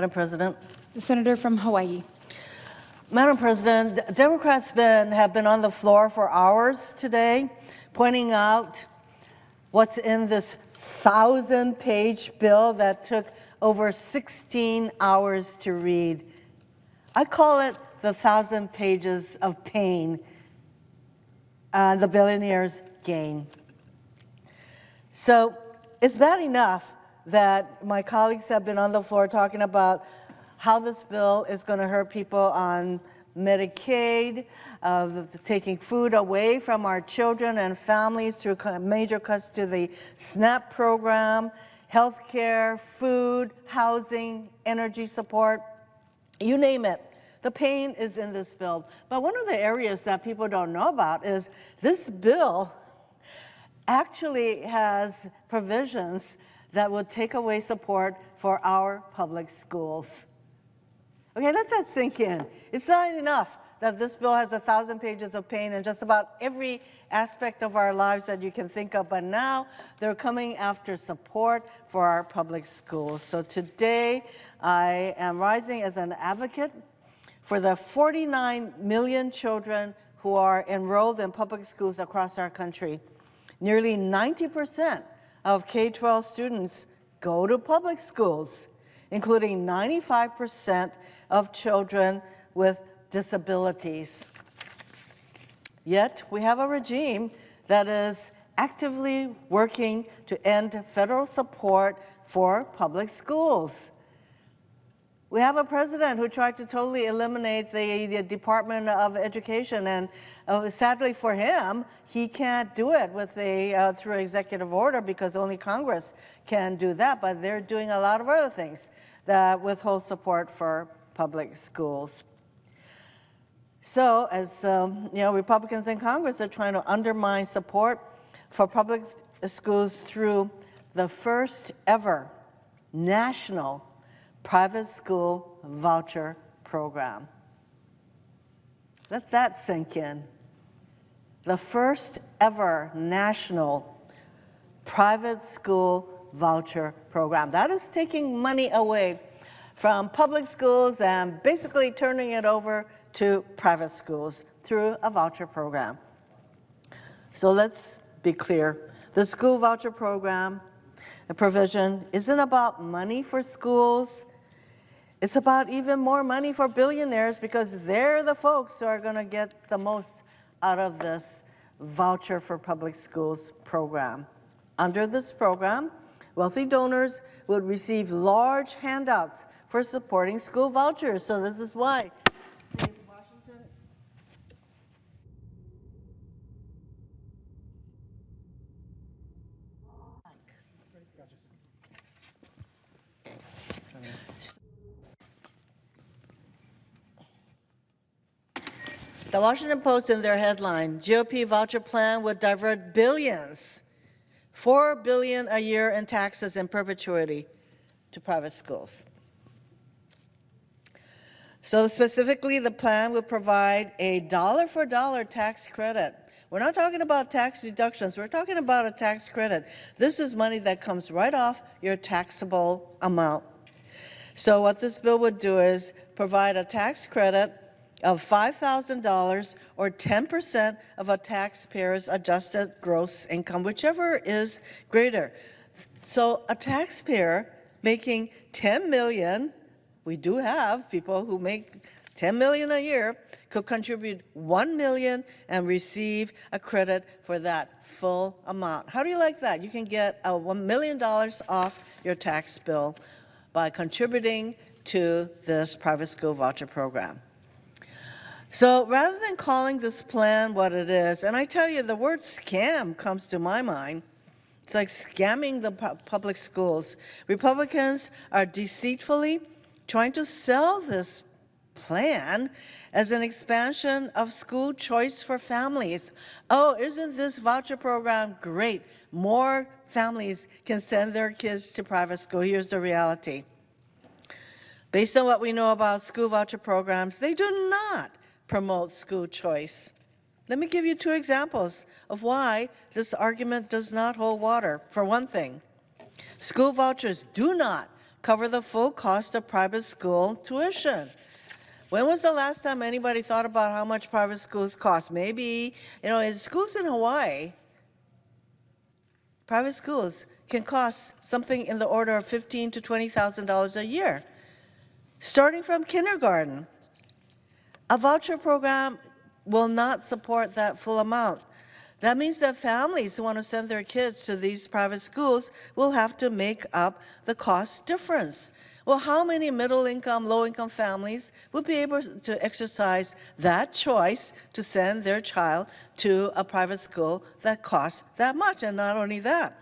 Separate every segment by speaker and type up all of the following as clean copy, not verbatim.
Speaker 1: Madam President.
Speaker 2: The senator from Hawaii.
Speaker 1: Madam President, Democrats have been on the floor for hours today, pointing out what's in this 1,000-page bill that took over 16 hours to read. I call it the 1,000 pages of pain, the billionaires' gain. So it's bad enough that my colleagues have been on the floor talking about how this bill is going to hurt people on Medicaid, taking food away from our children and families through major cuts to the SNAP program, health care, food, housing, energy support, you name it. The pain is in this bill. But one of the areas that people don't know about is this bill actually has provisions that would take away support for our public schools. Okay, let that sink in. It's not enough that this bill has 1,000 pages of pain in just about every aspect of our lives that you can think of, but now they're coming after support for our public schools. So today, I am rising as an advocate for the 49 million children who are enrolled in public schools across our country. Nearly 90% of K-12 students go to public schools, including 95% of children with disabilities. Yet, we have a regime that is actively working to end federal support for public schools. We have a president who tried to totally eliminate the Department of Education, and sadly for him, he can't do it with through executive order because only Congress can do that, but they're doing a lot of other things that withhold support for public schools. So as Republicans in Congress are trying to undermine support for public schools through the first ever national private school voucher program. Let that sink in. The first ever national private school voucher program. That is taking money away from public schools and basically turning it over to private schools through a voucher program. So let's be clear. The school voucher program, the provision, isn't about money for schools. It's about even more money for billionaires because they're the folks who are going to get the most out of this voucher for public schools program. Under this program, wealthy donors would receive large handouts for supporting school vouchers. So this is why The Washington Post in their headline, GOP voucher plan would divert billions, $4 billion a year in taxes in perpetuity to private schools. So specifically, the plan would provide a dollar-for-dollar tax credit. We're not talking about tax deductions. We're talking about a tax credit. This is money that comes right off your taxable amount. So what this bill would do is provide a tax credit of $5,000 or 10% of a taxpayer's adjusted gross income, whichever is greater. So a taxpayer making $10 million, we do have people who make $10 million a year, could contribute $1 million and receive a credit for that full amount. How do you like that? You can get $1 million off your tax bill by contributing to this private school voucher program. So rather than calling this plan what it is, and I tell you, the word scam comes to my mind. It's like scamming the public schools. Republicans are deceitfully trying to sell this plan as an expansion of school choice for families. Oh, isn't this voucher program great? More families can send their kids to private school. Here's the reality. Based on what we know about school voucher programs, they do not promote school choice. Let me give you two examples of why this argument does not hold water. For one thing, school vouchers do not cover the full cost of private school tuition. When was the last time anybody thought about how much private schools cost? Maybe, in schools in Hawaii, private schools can cost something in the order of $15,000 to $20,000 a year, starting from kindergarten. A voucher program will not support that full amount. That means that families who want to send their kids to these private schools will have to make up the cost difference. Well, how many middle-income, low-income families would be able to exercise that choice to send their child to a private school that costs that much? And not only that,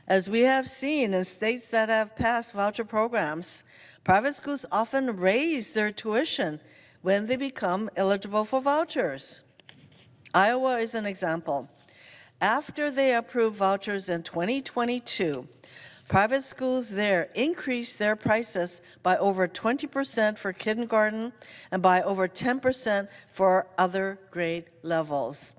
Speaker 1: as we have seen in states that have passed voucher programs, private schools often raise their tuition when they become eligible for vouchers. Iowa is an example. After they approved vouchers in 2022, private schools there increased their prices by over 20% for kindergarten and by over 10% for other grade levels.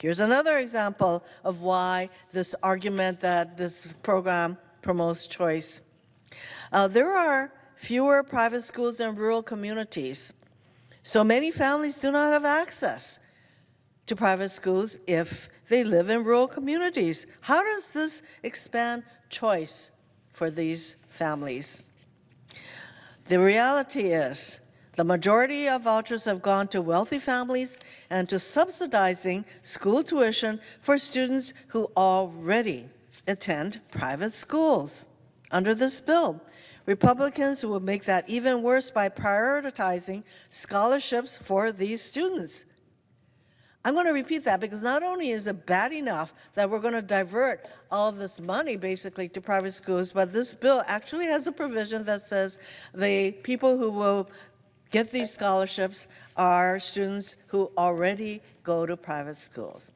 Speaker 1: Here's another example of why this argument that this program promotes choice. There are fewer private schools in rural communities, so many families do not have access to private schools if they live in rural communities. How does this expand choice for these families? The reality is the majority of vouchers have gone to wealthy families and to subsidizing school tuition for students who already attend private schools. Under this bill, Republicans will make that even worse by prioritizing scholarships for these students. I'm going to repeat that because not only is it bad enough that we're going to divert all of this money basically to private schools, but this bill actually has a provision that says the people who will get these scholarships are students who already go to private schools.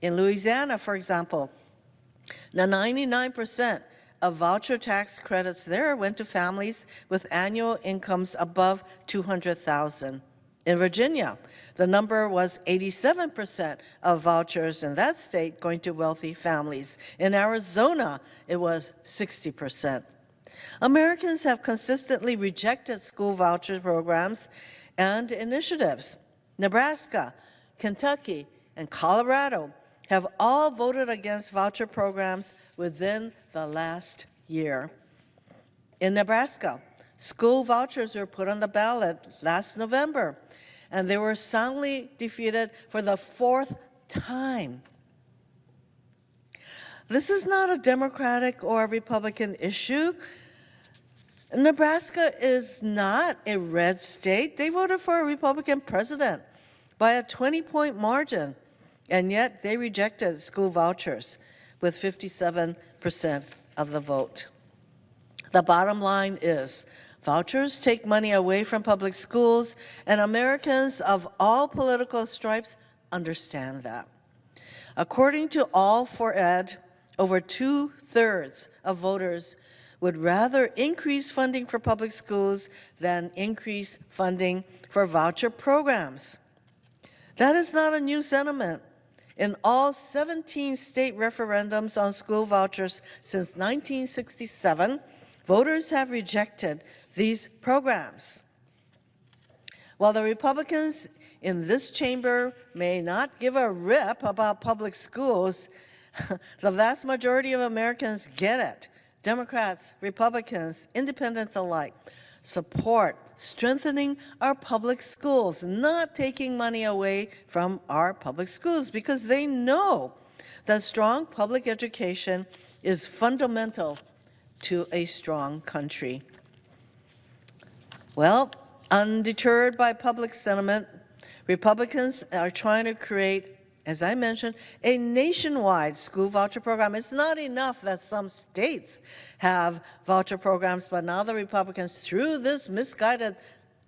Speaker 1: In Louisiana, for example, now 99% of voucher tax credits there went to families with annual incomes above $200,000. In Virginia, the number was 87% of vouchers in that state going to wealthy families. In Arizona, it was 60%. Americans have consistently rejected school voucher programs and initiatives. Nebraska, Kentucky, and Colorado have all voted against voucher programs within the last year. In Nebraska, school vouchers were put on the ballot last November, and they were soundly defeated for the fourth time. This is not a Democratic or a Republican issue. Nebraska is not a red state. They voted for a Republican president by a 20-point margin, and yet they rejected school vouchers with 57% of the vote. The bottom line is, vouchers take money away from public schools, and Americans of all political stripes understand that. According to All for Ed, over 2/3 of voters would rather increase funding for public schools than increase funding for voucher programs. That is not a new sentiment. In all 17 state referendums on school vouchers since 1967, voters have rejected these programs. While the Republicans in this chamber may not give a rip about public schools, the vast majority of Americans get it. Democrats, Republicans, independents alike support strengthening our public schools, not taking money away from our public schools, because they know that strong public education is fundamental to a strong country. Well, undeterred by public sentiment, Republicans are trying to create, as I mentioned, a nationwide school voucher program. It's not enough that some states have voucher programs, but now the Republicans, through this misguided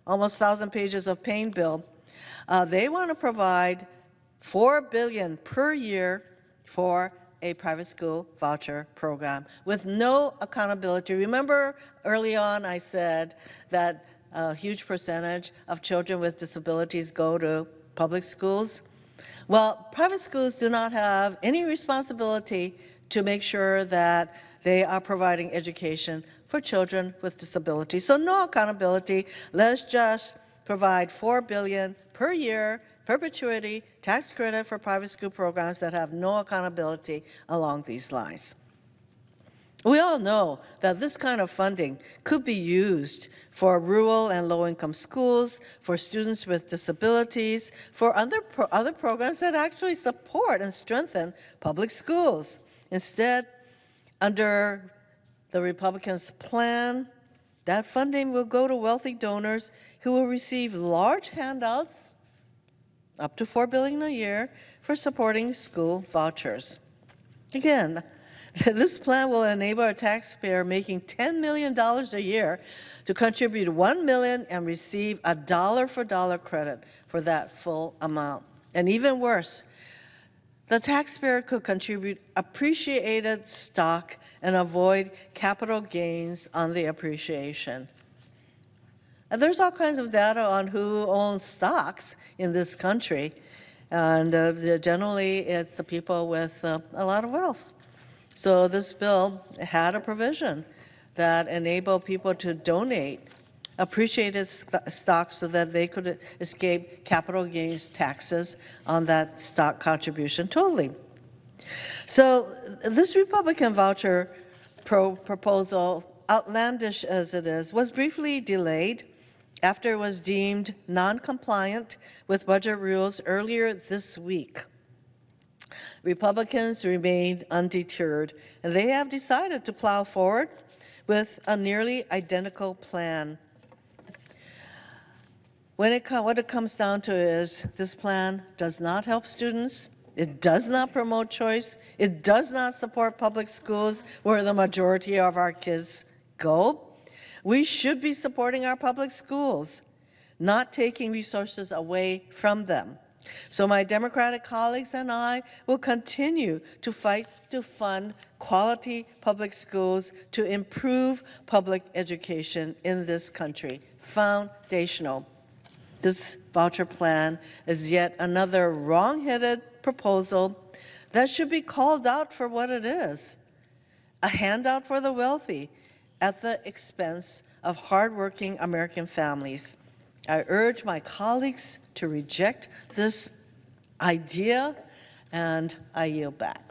Speaker 1: almost 1,000 pages of pain bill, they want to provide $4 billion per year for a private school voucher program with no accountability. Remember early on I said that a huge percentage of children with disabilities go to public schools? Well, private schools do not have any responsibility to make sure that they are providing education for children with disabilities. So no accountability. Let's just provide $4 billion per year, perpetuity, tax credit for private school programs that have no accountability along these lines. We all know that this kind of funding could be used for rural and low-income schools, for students with disabilities, for other programs that actually support and strengthen public schools. Instead, under the Republicans' plan, that funding will go to wealthy donors who will receive large handouts, up to $4 billion a year, for supporting school vouchers. Again, this plan will enable a taxpayer making $10 million a year to contribute $1 million and receive a dollar-for-dollar credit for that full amount. And even worse, the taxpayer could contribute appreciated stock and avoid capital gains on the appreciation. And there's all kinds of data on who owns stocks in this country, and generally it's the people with a lot of wealth. So this bill had a provision that enabled people to donate appreciated stock so that they could escape capital gains taxes on that stock contribution totally. So this Republican voucher proposal, outlandish as it is, was briefly delayed after it was deemed non-compliant with budget rules earlier this week. Republicans remained undeterred, and they have decided to plow forward with a nearly identical plan. What it comes down to is this plan does not help students, it does not promote choice, it does not support public schools where the majority of our kids go. We should be supporting our public schools, not taking resources away from them. So my Democratic colleagues and I will continue to fight to fund quality public schools to improve public education in this country. Foundational. This voucher plan is yet another wrong-headed proposal that should be called out for what it is, a handout for the wealthy at the expense of hardworking American families. I urge my colleagues to reject this idea, and I yield back.